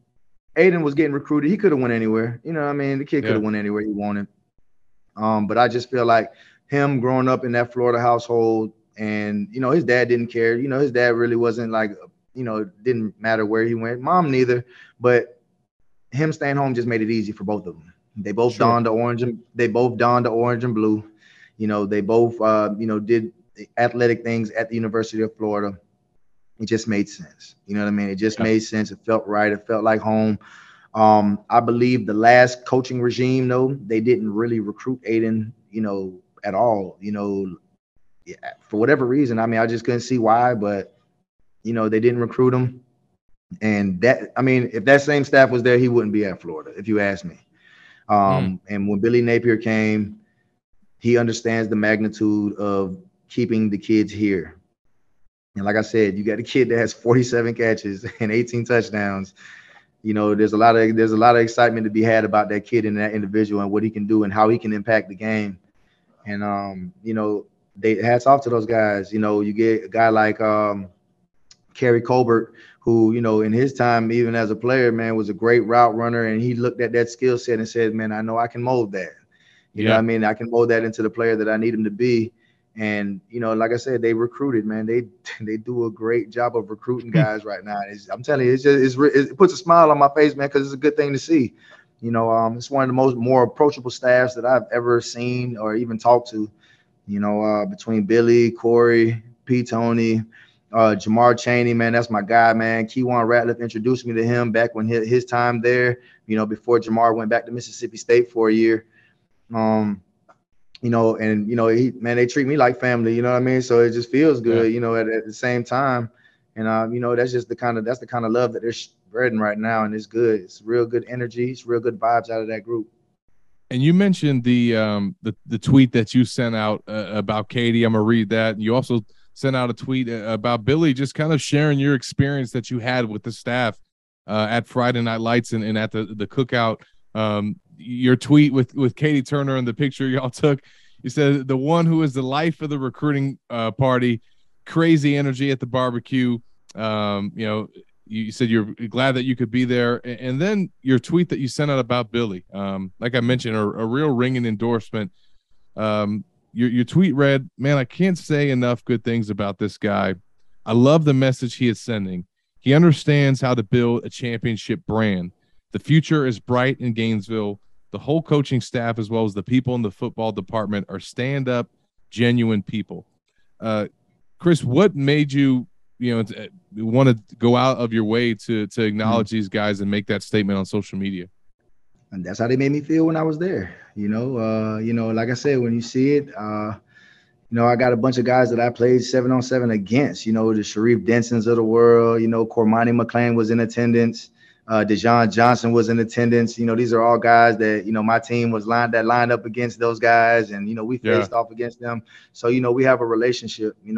Aidan was getting recruited. He could have went anywhere. I mean, the kid could have went anywhere he wanted. But I just feel like him growing up in that Florida household and, his dad didn't care. His dad really wasn't like, it didn't matter where he went. Mom neither. But him staying home just made it easy for both of them. They both donned the orange and blue. They both, did athletic things at the University of Florida. It just made sense. You know what I mean? It just made sense. It felt right. It felt like home. I believe the last coaching regime, though, they didn't really recruit Aidan, at all. For whatever reason. I mean, I just couldn't see why, but, they didn't recruit him. And if that same staff was there, he wouldn't be at Florida, if you ask me. And when Billy Napier came, he understands the magnitude of keeping the kids here. And like I said, you got a kid that has 47 catches and 18 touchdowns. you know, there's a lot of excitement to be had about that kid and that individual and what he can do and how he can impact the game. And you know, hats off to those guys. You know, you get a guy like Kerry Colbert, who, you know, in his time, even as a player, man, was a great route runner, and he looked at that skill set and said, man, I know I can mold that. You know what I mean? I can mold that into the player that I need him to be. And, you know, like I said, they recruited, man. They do a great job of recruiting guys right now. I'm telling you, it puts a smile on my face, man, because it's a good thing to see. You know, it's one of the more approachable staffs that I've ever seen or even talked to. You know, between Billy, Corey, P. Tony, Jamar Chaney, man, that's my guy, man. Keywan Ratliff introduced me to him back when his time there, you know, before Jamar went back to Mississippi State for a year. You know, and, you know, they treat me like family, you know what I mean? So it just feels good, you know, at the same time. And, you know, that's the kind of love that they're spreading right now. And it's good. It's real good energy. It's real good vibes out of that group. And you mentioned the tweet that you sent out about Katie. I'm going to read that. You also sent out a tweet about Billy, just kind of sharing your experience that you had with the staff at Friday Night Lights and at the cookout. Your tweet with Katie Turner and the picture y'all took, you said, the one who is the life of the recruiting party, crazy energy at the barbecue. You know, you said you're glad that you could be there. And then your tweet that you sent out about Billy, like I mentioned, a real ringing endorsement. Your tweet read, man, I can't say enough good things about this guy. I love the message he is sending. He understands how to build a championship brand. The future is bright in Gainesville. The whole coaching staff, as well as the people in the football department, are stand-up, genuine people. Chris, what made you, want to go out of your way to acknowledge these guys and make that statement on social media? And that's how they made me feel when I was there. Like I said, when you see it, I got a bunch of guys that I played 7-on-7 against, the Sharif Densons of the world, Cormani McClain was in attendance. Dejon Johnson was in attendance. These are all guys that, my team was lined up against those guys, and, we faced off against them. So, we have a relationship, and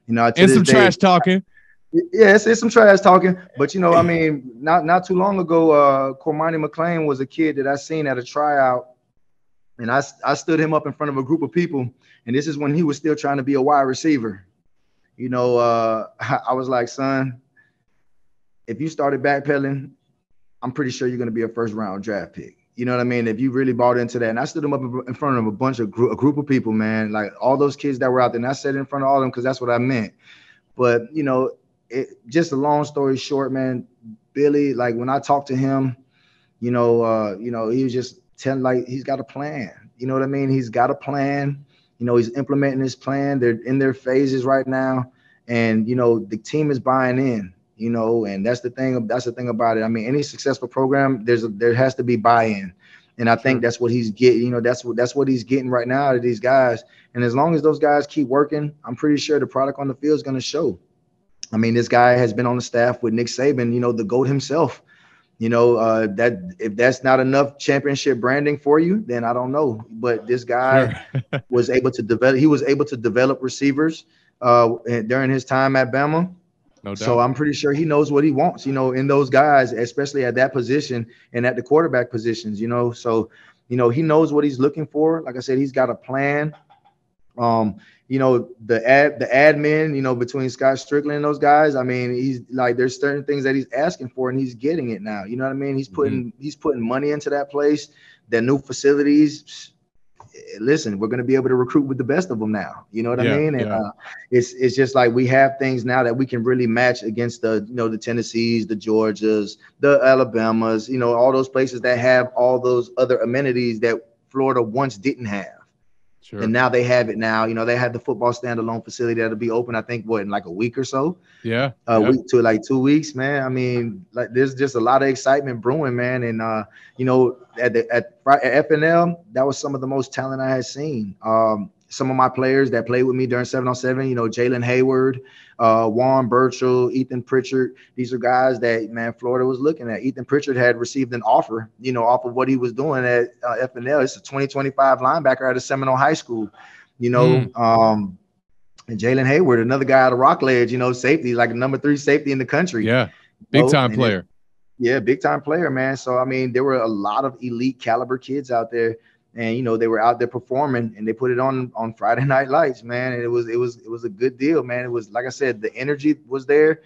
some trash talking. Yeah, it's some trash talking. But, not too long ago, Cormani McClain was a kid that I seen at a tryout, and I stood him up in front of a group of people, and this is when he was still trying to be a wide receiver. I was like, son, if you started backpedaling, I'm pretty sure you're going to be a first-round draft pick. You know what I mean? If you really bought into that. And I stood him up in front of a group of people, man, like all those kids that were out there. And I said it in front of all of them because that's what I meant. But, just a long story short, man, Billy, like when I talked to him, he was just telling, like, he's got a plan. You know what I mean? He's got a plan. He's implementing his plan. They're in their phases right now. And, the team is buying in. And that's the thing about it. I mean, any successful program, there has to be buy-in. And I think that's what he's getting, that's what he's getting right now out of these guys. And as long as those guys keep working, I'm pretty sure the product on the field is going to show. I mean, this guy has been on the staff with Nick Saban, the GOAT himself. That if that's not enough championship branding for you, then I don't know. But this guy was able to develop receivers during his time at Bama. No doubt. So I'm pretty sure he knows what he wants, in those guys, especially at that position and at the quarterback positions, So, he knows what he's looking for. Like I said, he's got a plan. The admin, between Scott Strickland and those guys, I mean, he's like, there's certain things that he's asking for and he's getting it now. You know what I mean? He's putting money into that place, their new facilities. Listen, we're going to be able to recruit with the best of them now. You know what I mean? And it's just like we have things now that we can really match against the Tennessees, the Georgias, the Alabamas, all those places that have all those other amenities that Florida once didn't have. Sure. And now they have it now. They have the football standalone facility that'll be open, I think, in like a week or so. Yeah. Week to like 2 weeks, man. I mean, like there's just a lot of excitement brewing, man. And, at FNL, that was some of the most talent I had seen. Some of my players that played with me during 7-on-7, Jalen Hayward, Juan Burchell, Ethan Pritchard. These are guys that, man, Florida was looking at. Ethan Pritchard had received an offer, off of what he was doing at FNL. It's a 2025 linebacker out of Seminole High School, and Jalen Hayward, another guy out of Rockledge, safety, like a number 3 safety in the country. Yeah, big time player. Yeah, big time player, man. So I mean, there were a lot of elite caliber kids out there, and they were out there performing, and they put it on Friday Night Lights, man. And it was a good deal, man. It was, like I said, the energy was there,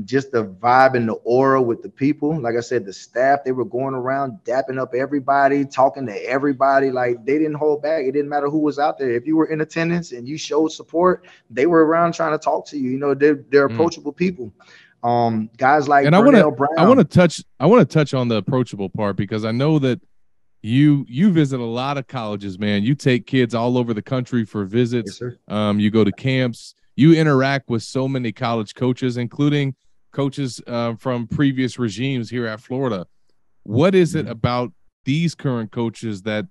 just the vibe and the aura with the people. Like I said, the staff, they were going around dapping up everybody, talking to everybody. Like, they didn't hold back. It didn't matter who was out there. If you were in attendance and you showed support, they were around trying to talk to you. They're approachable people. Guys like Brenton Brown. I want to touch on the approachable part, because I know that you visit a lot of colleges, man. You take kids all over the country for visits. Yes, sir. You go to camps. You interact with so many college coaches, including coaches from previous regimes here at Florida. What is it about these current coaches that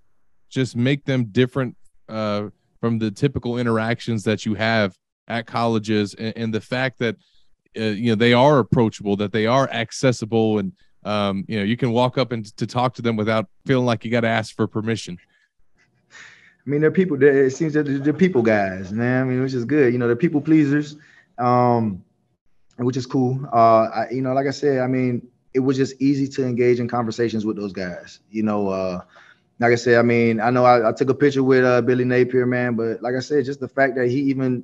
just make them different from the typical interactions that you have at colleges, and the fact that they are approachable, that they are accessible, and you can walk up and to talk to them without feeling like you got to ask for permission? I mean, they're people. It seems that they're people guys, man. I mean, which is good. They're people pleasers, which is cool. Like I said, I mean, it was just easy to engage in conversations with those guys. Like I said, I mean, I know I took a picture with Billy Napier, man, but like I said, just the fact that he even,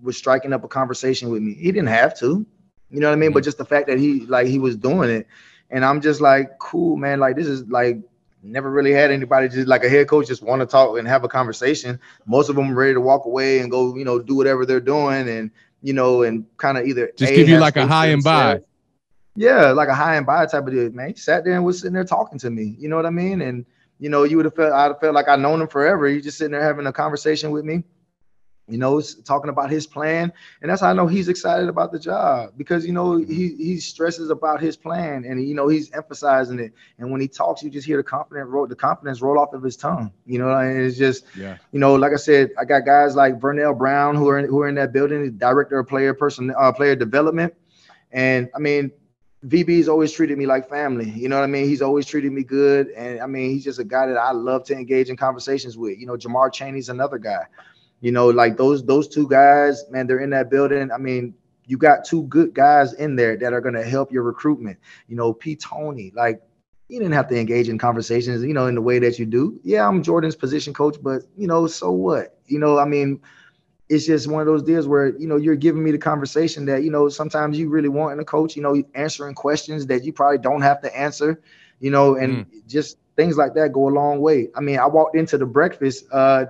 was striking up a conversation with me. He didn't have to, you know what I mean? But just the fact that he was doing it, and I'm just like, cool, man. Like, this is like, never really had anybody just like a head coach just want to talk and have a conversation. Most of them are ready to walk away and go, do whatever they're doing, and and kind of either just give you like a high and by. Yeah, like a high and by type of deal, man. He sat there and was sitting there talking to me. You know what I mean? And you would have I'd have felt like I'd known him forever. He's just sitting there having a conversation with me. Talking about his plan. And that's how I know he's excited about the job, because, he stresses about his plan, and, he's emphasizing it. And when he talks, you just hear the confidence roll off of his tongue, and it's just, like I said, I got guys like Vernell Brown who are in that building, the director of player development. And I mean, VB's always treated me like family. You know what I mean? He's always treated me good. And I mean, he's just a guy that I love to engage in conversations with. Jamar Chaney's another guy. Like those two guys, man, they're in that building. I mean, you got two good guys in there that are going to help your recruitment. P. Tony, like, you didn't have to engage in conversations, in the way that you do. Yeah, I'm Jordan's position coach, but, so what? I mean, it's just one of those deals where, you're giving me the conversation that, sometimes you really want in a coach, answering questions that you probably don't have to answer, and just things like that go a long way. I mean, I walked into the breakfast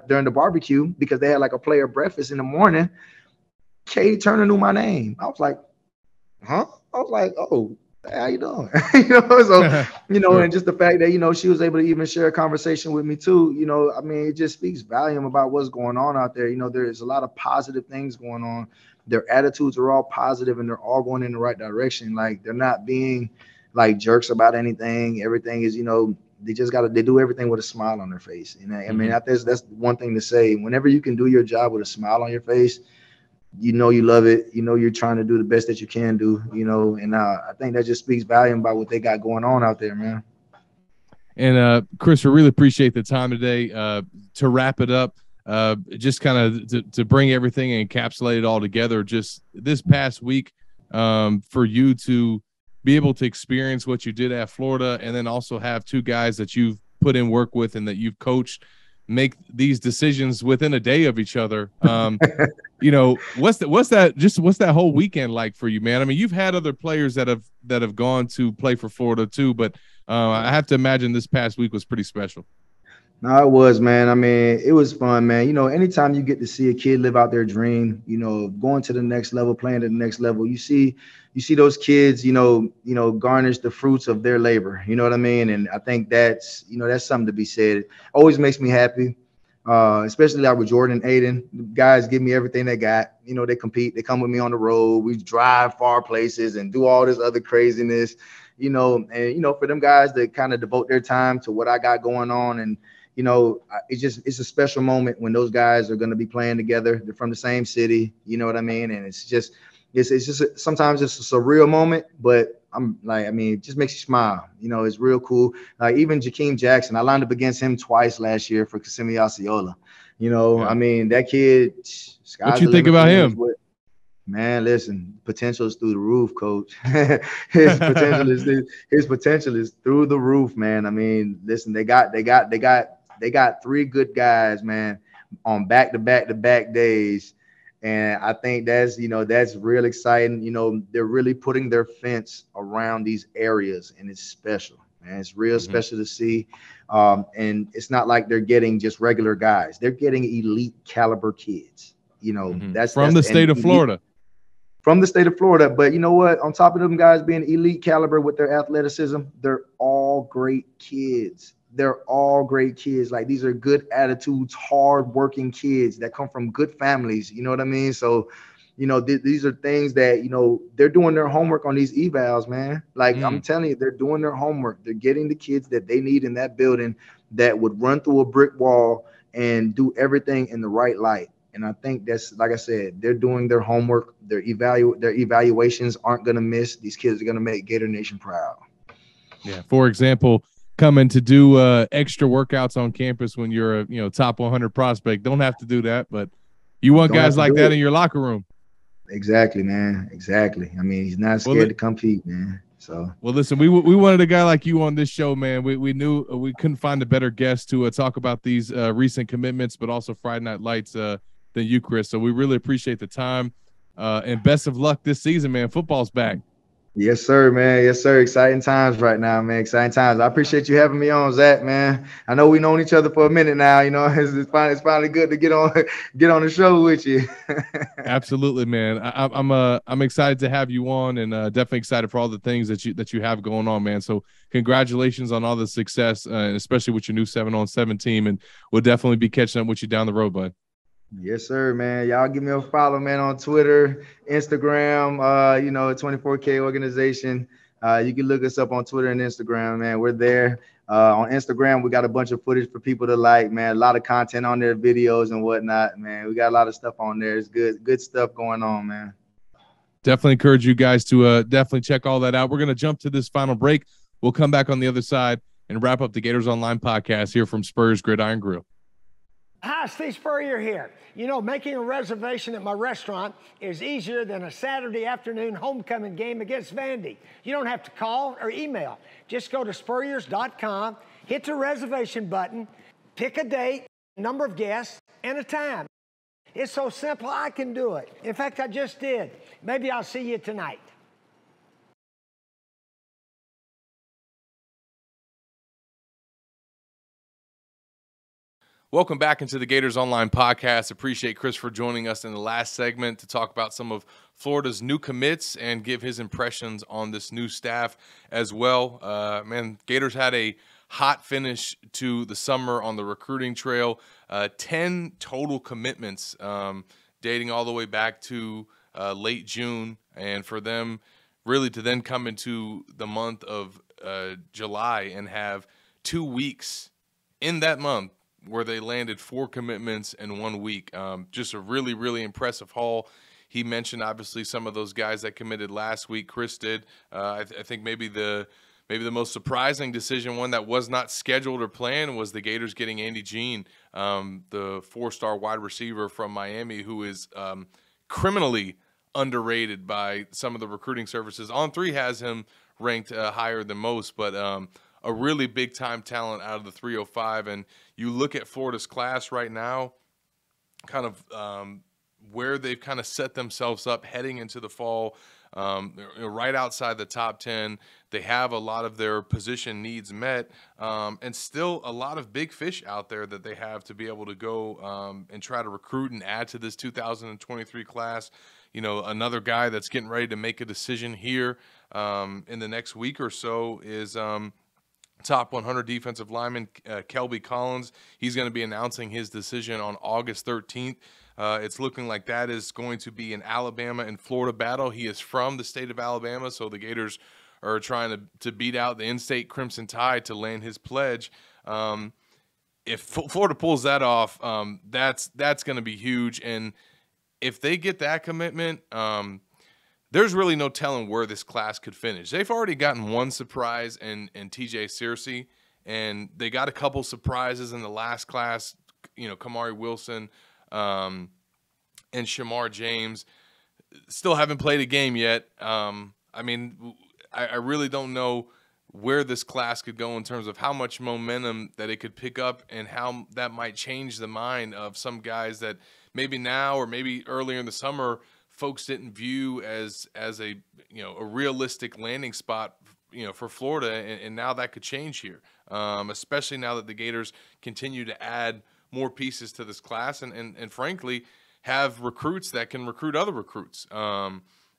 during the barbecue because they had like a player breakfast in the morning. Katie Turner knew my name. I was like, huh? I was like, oh, how you doing? And just the fact that, she was able to even share a conversation with me too, I mean, it just speaks volume about what's going on out there. There's a lot of positive things going on. Their attitudes are all positive, and they're all going in the right direction. Like, they're not being like jerks about anything. Everything is, they do everything with a smile on their face. I mean, that's one thing to say. Whenever you can do your job with a smile on your face, you love it. You're trying to do the best that you can do, and I think that just speaks volume about what they got going on out there, man. And Chris, we really appreciate the time today. To wrap it up, just kind of to bring everything and encapsulate it all together, just this past week, for you to be able to experience what you did at Florida, and then also have two guys that you've put in work with and that you've coached make these decisions within a day of each other. What's that whole weekend like for you, man? I mean, you've had other players that have gone to play for Florida too, but I have to imagine this past week was pretty special. No, it was, man. I mean, it was fun, man. Anytime you get to see a kid live out their dream, going to the next level, playing at the next level, you see those kids, garnish the fruits of their labor. You know what I mean? And I think that's something to be said. It always makes me happy, especially like with Jordan and Aidan. The guys give me everything they got. They compete. They come with me on the road. We drive far places and do all this other craziness, and, for them guys to kind of devote their time to what I got going on. And, it's a special moment when those guys are going to be playing together. They're from the same city, you know what I mean? And it's just sometimes it's a surreal moment, but it just makes you smile. It's real cool. Like even Jakeem Jackson, I lined up against him twice last year for Kissimmee Osceola. I mean, that kid. What you think about him? Man, listen, potential is through the roof, coach. His potential is through the roof, man. I mean, listen, they got 3 good guys, man, on back-to-back days. And I think that's real exciting. They're really putting their fence around these areas, and it's special, man. It's real special to see. And it's not like they're getting just regular guys. They're getting elite caliber kids. That's from the state of Florida. From the state of Florida. But you know what? On top of them guys being elite caliber with their athleticism, they're all great kids. Like, these are good attitudes, hard-working kids that come from good families. You know what I mean? So, these are things that, they're doing their homework on these evals, man. Like, I'm telling you, they're doing their homework. They're getting the kids that they need in that building that would run through a brick wall and do everything in the right light. And I think that's, like I said, they're doing their homework. Their evaluations aren't going to miss. These kids are going to make Gator Nation proud. Yeah. For example, coming to do extra workouts on campus when you're a top 100 prospect. Don't have to do that, but you want guys like that in your locker room. Exactly, man. Exactly. I mean, he's not scared to compete, man. So, well, listen, we wanted a guy like you on this show, man. We knew we couldn't find a better guest to talk about these recent commitments, but also Friday Night Lights than you, Chris. So we really appreciate the time, and best of luck this season, man. Football's back. Yes, sir, man. Yes, sir. Exciting times right now, man. Exciting times. I appreciate you having me on, Zach, man. I know we've known each other for a minute now. It's finally good to get on the show with you. Absolutely, man. I'm excited to have you on, and definitely excited for all the things that you have going on, man. So congratulations on all the success, and especially with your new 7-on-7 team. And we'll definitely be catching up with you down the road, bud. Yes, sir, man. Y'all give me a follow, man, on Twitter, Instagram, 24K organization. You can look us up on Twitter and Instagram, man. We're there. On Instagram, we got a bunch of footage for people to like, man. A lot of content on there, videos and whatnot, man. We got a lot of stuff on there. It's good stuff going on, man. Definitely encourage you guys to definitely check all that out. We're going to jump to this final break. We'll come back on the other side and wrap up the Gators Online podcast here from Spurs Gridiron Grill. Hi, Steve Spurrier here. Making a reservation at my restaurant is easier than a Saturday afternoon homecoming game against Vandy. You don't have to call or email. Just go to spurriers.com, hit the reservation button, pick a date, number of guests, and a time. It's so simple, I can do it. In fact, I just did. Maybe I'll see you tonight. Welcome back into the Gators Online Podcast. Appreciate Chris for joining us in the last segment to talk about some of Florida's new commits and give his impressions on this new staff as well. Man, Gators had a hot finish to the summer on the recruiting trail. 10 total commitments dating all the way back to late June. And for them really to then come into the month of July and have 2 weeks in that month where they landed 4 commitments in 1 week. Just a really, really impressive haul. He mentioned, obviously, some of those guys that committed last week. Chris did. I think maybe the most surprising decision, one that was not scheduled or planned, was the Gators getting Andy Jean, the 4-star wide receiver from Miami, who is criminally underrated by some of the recruiting services. On3 has him ranked higher than most, but a really big-time talent out of the 305. And you look at Florida's class right now, kind of where they've kind of set themselves up heading into the fall, right outside the top 10. They have a lot of their position needs met, and still a lot of big fish out there that they have to be able to go and try to recruit and add to this 2023 class. Another guy that's getting ready to make a decision here in the next week or so is top 100 defensive lineman Kelby Collins. He's going to be announcing his decision on August 13th. It's looking like that is going to be an Alabama and Florida battle. He is from the state of Alabama, so the Gators are trying to beat out the in-state Crimson Tide to land his pledge. If Florida pulls that off, that's going to be huge. And if they get that commitment, there's really no telling where this class could finish. They've already gotten one surprise in TJ Searcy, and they got a couple surprises in the last class, Kamari Wilson and Shamar James. still haven't played a game yet. I mean, I really don't know where this class could go in terms of how much momentum that it could pick up and how that might change the mind of some guys that maybe now or maybe earlier in the summer folks didn't view as a a realistic landing spot for Florida, and now that could change here, especially now that the Gators continue to add more pieces to this class and frankly have recruits that can recruit other recruits.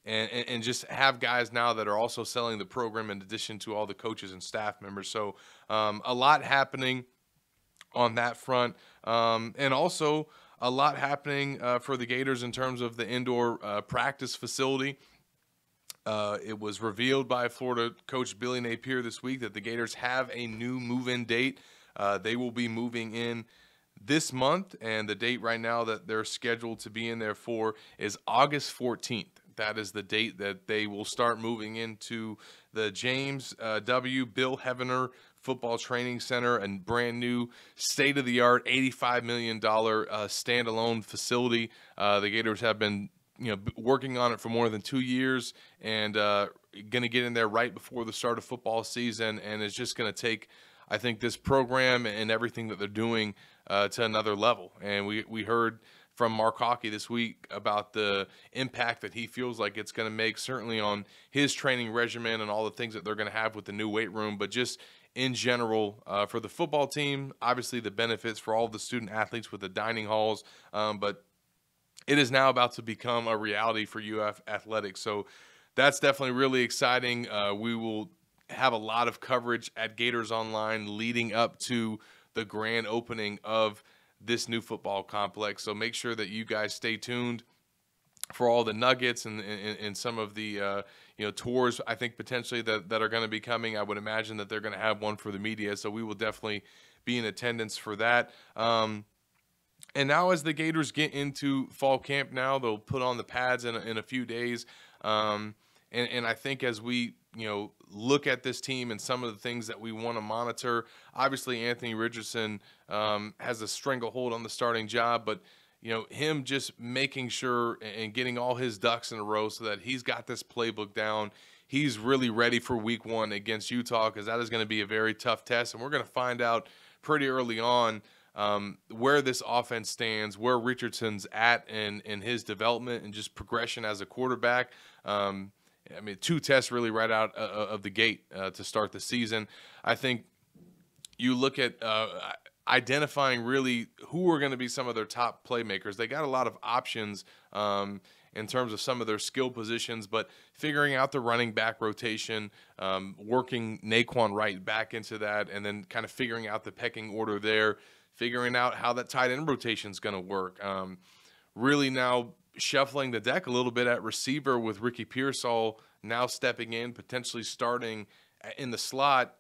And just have guys now that are also selling the program in addition to all the coaches and staff members. So a lot happening on that front, and also a lot happening for the Gators in terms of the indoor practice facility. It was revealed by Florida coach Billy Napier this week that the Gators have a new move-in date. They will be moving in this month, and the date right now that they're scheduled to be in there for is August 14th. That is the date that they will start moving into the James W. Bill Heavener Football Training Center, a brand new state-of-the-art $85 million standalone facility. The Gators have been working on it for more than 2 years, and going to get in there right before the start of football season, and it's just going to take, I think, this program and everything that they're doing to another level. And we heard from Mark Hockey this week about the impact that he feels like it's going to make, certainly on his training regimen and all the things that they're going to have with the new weight room, but just in general for the football team, obviously the benefits for all the student athletes with the dining halls, but it is now about to become a reality for UF athletics. So that's definitely really exciting. We will have a lot of coverage at Gators Online leading up to the grand opening of this new football complex. So make sure that you guys stay tuned for all the nuggets and some of the tours, I think, potentially that are going to be coming. I would imagine that they're going to have one for the media, so we will definitely be in attendance for that. And now as the Gators get into fall camp now, they'll put on the pads in a few days. And I think as we look at this team and some of the things that we want to monitor, obviously Anthony Richardson has a stranglehold on the starting job, but him just making sure and getting all his ducks in a row so that he's got this playbook down. He's really ready for week 1 against Utah, because that is going to be a very tough test, and we're going to find out pretty early on where this offense stands, where Richardson's at in his development and just progression as a quarterback. 2 tests really right out of the gate to start the season. I think you look at identifying really who are going to be some of their top playmakers. They got a lot of options in terms of some of their skill positions, but figuring out the running back rotation, working Naquan Wright back into that, and then kind of figuring out the pecking order there, figuring out how that tight end rotation is going to work. Really now shuffling the deck a little bit at receiver with Ricky Pearsall now stepping in, potentially starting in the slot.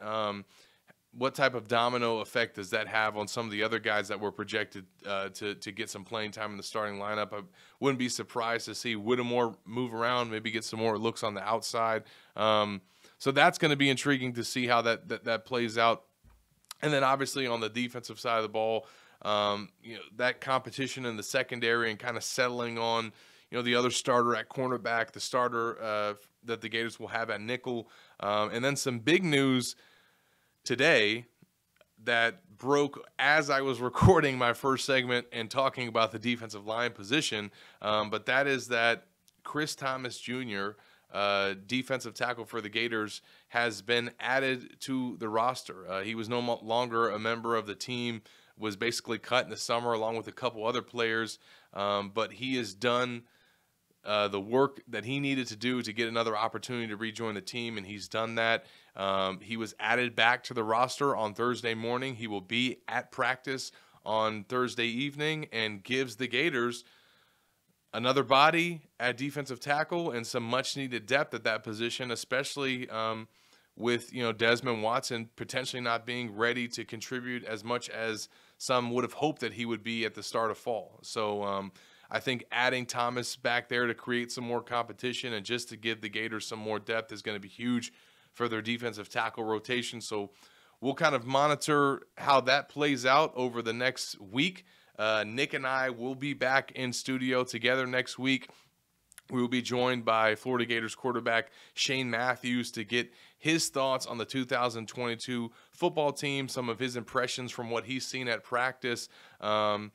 What type of domino effect does that have on some of the other guys that were projected to get some playing time in the starting lineup? I wouldn't be surprised to see Whittemore move around, maybe get some more looks on the outside. So that's going to be intriguing to see how that plays out. And then obviously on the defensive side of the ball, that competition in the secondary and kind of settling on, the other starter at cornerback, the starter that the Gators will have at nickel. And then some big news today that broke as I was recording my first segment and talking about the defensive line position. But that is that Chris Thomas Jr., defensive tackle for the Gators, has been added to the roster. He was no longer a member of the team, was basically cut in the summer along with a couple other players, but he has done the work that he needed to do to get another opportunity to rejoin the team, and he's done that. He was added back to the roster on Thursday morning. He will be at practice on Thursday evening and gives the Gators another body at defensive tackle and some much-needed depth at that position, especially with Desmond Watson potentially not being ready to contribute as much as some would have hoped that he would be at the start of fall. So I think adding Thomas back there to create some more competition and just to give the Gators some more depth is going to be huge for their defensive tackle rotation. So we'll kind of monitor how that plays out over the next week. Nick and I will be back in studio together next week We will be joined by Florida Gators quarterback Shane Matthews to get his thoughts on the 2022 football team, some of his impressions from what he's seen at practice, and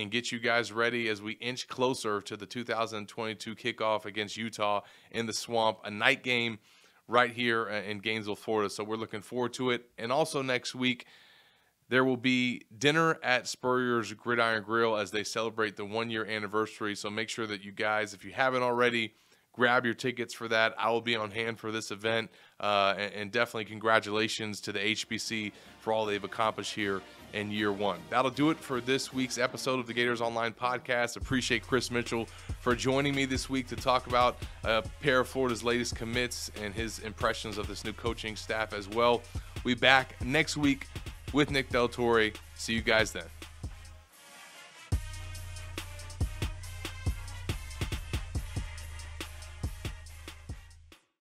get you guys ready as we inch closer to the 2022 kickoff against Utah in the Swamp, a night game right here in Gainesville, Florida. So we're looking forward to it. And also next week, there will be dinner at Spurrier's Gridiron Grill as they celebrate the 1-year anniversary. So make sure that you guys, if you haven't already, grab your tickets for that. I will be on hand for this event. And definitely congratulations to the HBC for all they've accomplished here in year 1. That'll do it for this week's episode of the Gators Online Podcast. Appreciate Chris Mitchell for joining me this week to talk about a pair of Florida's latest commits and his impressions of this new coaching staff as well. We'll be back next week with Nick Del Torre. See you guys then.